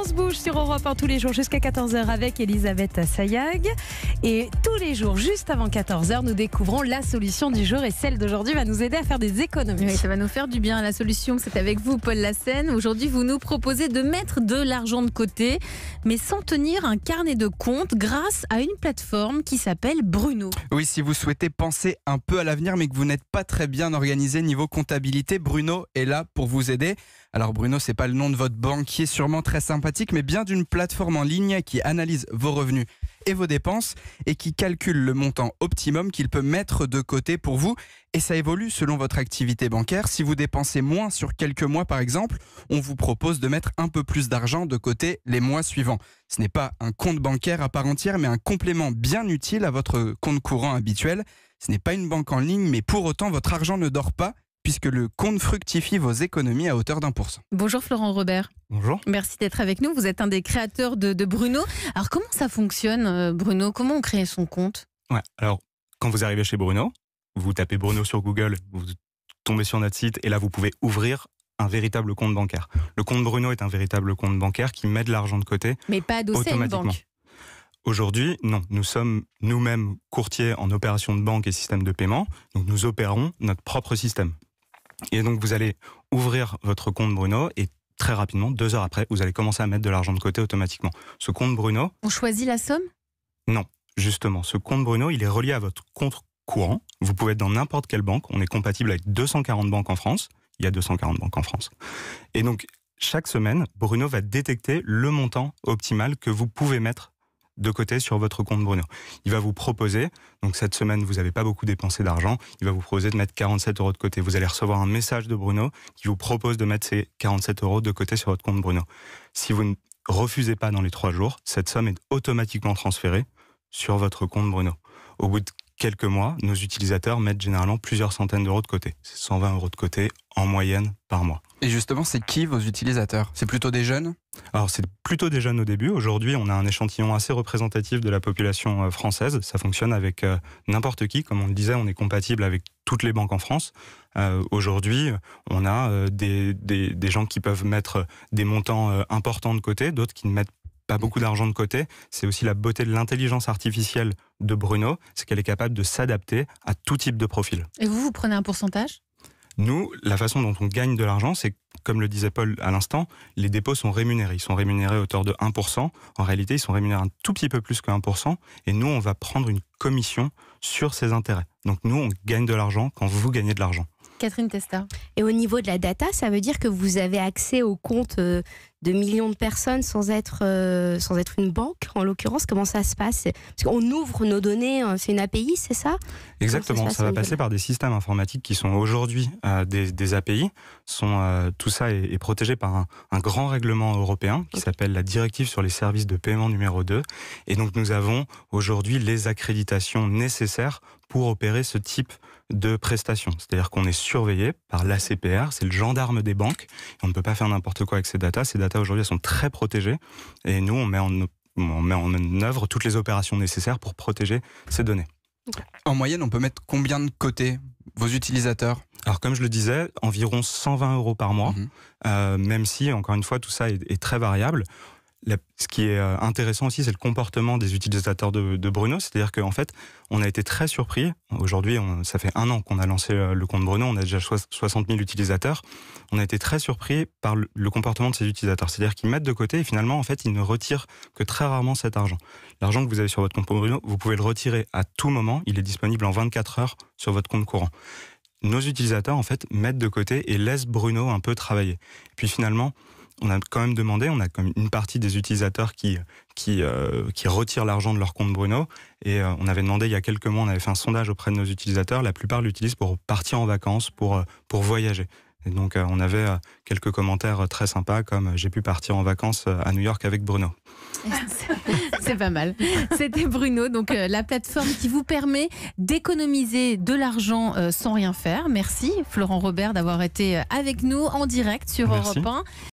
On se bouge sur Europe 1 tous les jours jusqu'à 14h avec Elisabeth Sayag. Et tous les jours, juste avant 14h, nous découvrons la solution du jour. Et celle d'aujourd'hui va nous aider à faire des économies. Oui, ça va nous faire du bien. La solution, c'est avec vous, Paul Lassène. Aujourd'hui, vous nous proposez de mettre de l'argent de côté, mais sans tenir un carnet de compte grâce à une plateforme qui s'appelle Bruno. Oui, si vous souhaitez penser un peu à l'avenir, mais que vous n'êtes pas très bien organisé niveau comptabilité, Bruno est là pour vous aider. Alors Bruno, c'est pas le nom de votre banquier sûrement très sympathique, mais bien d'une plateforme en ligne qui analyse vos revenus et vos dépenses et qui calcule le montant optimum qu'il peut mettre de côté pour vous. Et ça évolue selon votre activité bancaire. Si vous dépensez moins sur quelques mois par exemple, on vous propose de mettre un peu plus d'argent de côté les mois suivants. Ce n'est pas un compte bancaire à part entière, mais un complément bien utile à votre compte courant habituel. Ce n'est pas une banque en ligne, mais pour autant votre argent ne dort pas, puisque le compte fructifie vos économies à hauteur d'1%. Bonjour Florent Robert. Bonjour. Merci d'être avec nous. Vous êtes un des créateurs de Bruno. Alors comment ça fonctionne, Bruno? Comment on crée son compte? Ouais, alors quand vous arrivez chez Bruno, vous tapez Bruno sur Google, vous tombez sur notre site et là vous pouvez ouvrir un véritable compte bancaire. Le compte Bruno est un véritable compte bancaire qui met de l'argent de côté. Mais pas adossé à une banque. Aujourd'hui, non. Nous sommes nous-mêmes courtiers en opérations de banque et système de paiement. Donc nous opérons notre propre système. Et donc vous allez ouvrir votre compte Bruno et très rapidement, 2 heures après, vous allez commencer à mettre de l'argent de côté automatiquement. Ce compte Bruno... On choisit la somme? Non, justement. Ce compte Bruno, il est relié à votre compte courant. Vous pouvez être dans n'importe quelle banque. On est compatible avec 240 banques en France. Il y a 240 banques en France. Et donc, chaque semaine, Bruno va détecter le montant optimal que vous pouvez mettre de côté sur votre compte Bruno. Il va vous proposer, donc cette semaine, vous n'avez pas beaucoup dépensé d'argent, il va vous proposer de mettre 47 € de côté. Vous allez recevoir un message de Bruno qui vous propose de mettre ces 47 € de côté sur votre compte Bruno. Si vous ne refusez pas dans les 3 jours, cette somme est automatiquement transférée sur votre compte Bruno. Au bout de quelques mois, nos utilisateurs mettent généralement plusieurs centaines d'euros de côté. C'est 120 € de côté en moyenne par mois. Et justement, c'est qui vos utilisateurs? C'est plutôt des jeunes? Alors c'est plutôt des jeunes au début. Aujourd'hui, on a un échantillon assez représentatif de la population française. Ça fonctionne avec n'importe qui. Comme on le disait, on est compatible avec toutes les banques en France. Aujourd'hui, on a des gens qui peuvent mettre des montants importants de côté, d'autres qui ne mettent pas beaucoup d'argent de côté. C'est aussi la beauté de l'intelligence artificielle de Bruno, c'est qu'elle est capable de s'adapter à tout type de profil. Et vous prenez un pourcentage? Nous, la façon dont on gagne de l'argent, c'est, comme le disait Paul à l'instant, les dépôts sont rémunérés. Ils sont rémunérés à hauteur de 1%. En réalité, ils sont rémunérés un tout petit peu plus que 1%. Et nous, on va prendre une commission sur ces intérêts. Donc nous, on gagne de l'argent quand vous gagnez de l'argent. Catherine Testa. Et au niveau de la data, ça veut dire que vous avez accès aux comptes de millions de personnes sans être une banque, en l'occurrence. Comment ça se passe? Parce qu'on ouvre nos données, c'est une API, c'est ça? Exactement, ça va passer par des systèmes informatiques qui sont aujourd'hui des API. Tout ça est protégé par un grand règlement européen qui s'appelle la Directive sur les services de paiement numéro 2. Et donc nous avons aujourd'hui les accréditations nécessaires pour opérer ce type de prestations. C'est-à-dire qu'on est surveillé par l'ACPR, c'est le gendarme des banques. Et on ne peut pas faire n'importe quoi avec ces datas. Ces datas aujourd'hui, elles sont très protégées. Et nous, on met en œuvre toutes les opérations nécessaires pour protéger ces données. En moyenne, on peut mettre combien de côté, vos utilisateurs? Alors comme je le disais, environ 120 € par mois, même si, encore une fois, tout ça est très variable. Ce qui est intéressant aussi, c'est le comportement des utilisateurs de Bruno. C'est-à-dire qu'en fait, on a été très surpris. Aujourd'hui, ça fait 1 an qu'on a lancé le compte Bruno. On a déjà 60 000 utilisateurs. On a été très surpris par le comportement de ces utilisateurs. C'est-à-dire qu'ils mettent de côté et finalement, en fait, ils ne retirent que très rarement cet argent. L'argent que vous avez sur votre compte Bruno, vous pouvez le retirer à tout moment. Il est disponible en 24 heures sur votre compte courant. Nos utilisateurs, en fait, mettent de côté et laissent Bruno un peu travailler. Et puis finalement, on a quand même demandé, on a quand même une partie des utilisateurs qui retirent l'argent de leur compte Bruno. Et on avait demandé il y a quelques mois, on avait fait un sondage auprès de nos utilisateurs. La plupart l'utilisent pour partir en vacances, pour voyager. Et donc on avait quelques commentaires très sympas comme j'ai pu partir en vacances à New York avec Bruno. C'est pas mal. C'était Bruno, donc la plateforme qui vous permet d'économiser de l'argent sans rien faire. Merci Florent Robert d'avoir été avec nous en direct sur Europe 1.